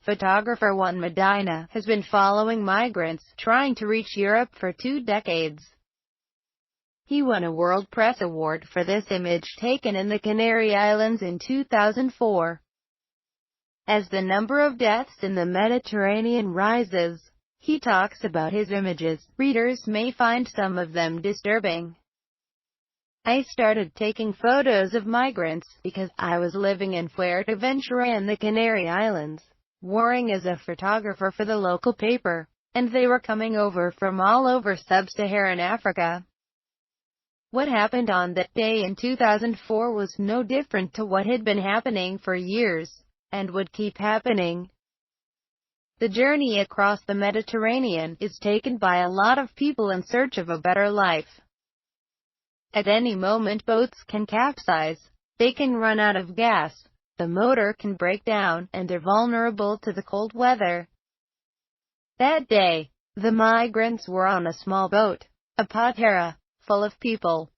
Photographer Juan Medina has been following migrants trying to reach Europe for 2 decades. He won a World Press Award for this image taken in the Canary Islands in 2004. As the number of deaths in the Mediterranean rises, he talks about his images. Readers may find some of them disturbing. I started taking photos of migrants because I was living in Fuerteventura in the Canary Islands, working as a photographer for the local paper, and they were coming over from all over sub-Saharan Africa. What happened on that day in 2004 was no different to what had been happening for years, and would keep happening. The journey across the Mediterranean is taken by a lot of people in search of a better life. At any moment boats can capsize, they can run out of gas, the motor can break down, and they're vulnerable to the cold weather. That day, the migrants were on a small boat, a patera, full of people.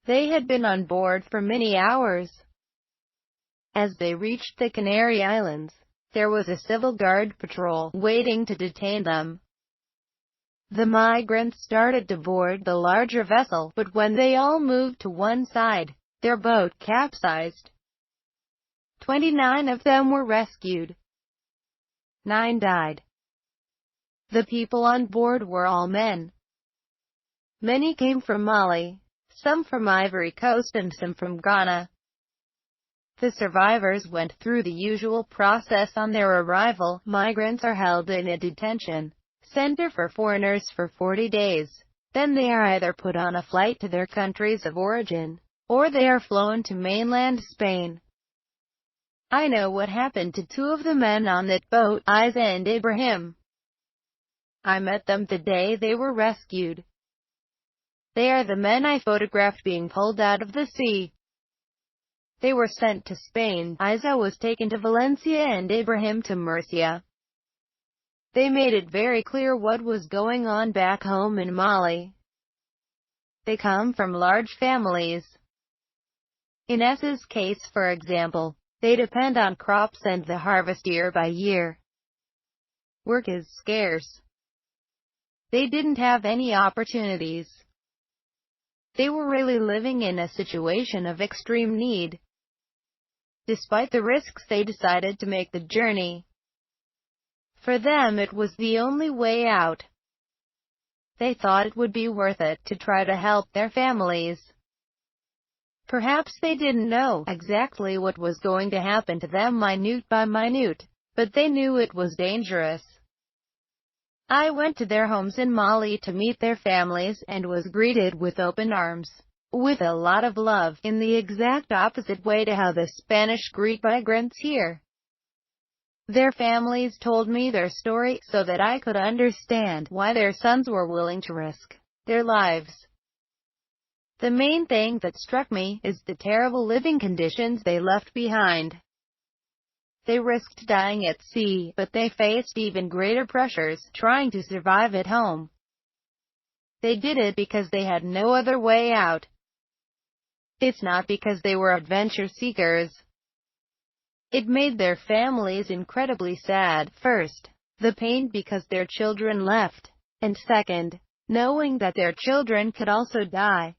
They had been on board for many hours. As they reached the Canary Islands, there was a civil guard patrol waiting to detain them. The migrants started to board the larger vessel, but when they all moved to one side, their boat capsized. 29 of them were rescued. 9 died. The people on board were all men. Many came from Mali, some from Ivory Coast and some from Ghana. The survivors went through the usual process on their arrival. Migrants are held in a detention center for foreigners for 40 days. Then they are either put on a flight to their countries of origin, or they are flown to mainland Spain. I know what happened to 2 of the men on that boat, Isa and Ibrahim. I met them the day they were rescued. They are the men I photographed being pulled out of the sea. They were sent to Spain. Isa was taken to Valencia and Ibrahim to Murcia. They made it very clear what was going on back home in Mali. They come from large families. In Isa's case, for example, they depend on crops and the harvest year by year. Work is scarce. They didn't have any opportunities. They were really living in a situation of extreme need. Despite the risks, they decided to make the journey. For them it was the only way out. They thought it would be worth it to try to help their families. Perhaps they didn't know exactly what was going to happen to them minute by minute, but they knew it was dangerous. I went to their homes in Mali to meet their families, and was greeted with open arms, with a lot of love, in the exact opposite way to how the Spanish greet migrants here. Their families told me their story, so that I could understand why their sons were willing to risk their lives. The main thing that struck me is the terrible living conditions they left behind. They risked dying at sea, but they faced even greater pressures trying to survive at home. They did it because they had no other way out. It's not because they were adventure seekers. It made their families incredibly sad. First, the pain because their children left, and second, knowing that their children could also die.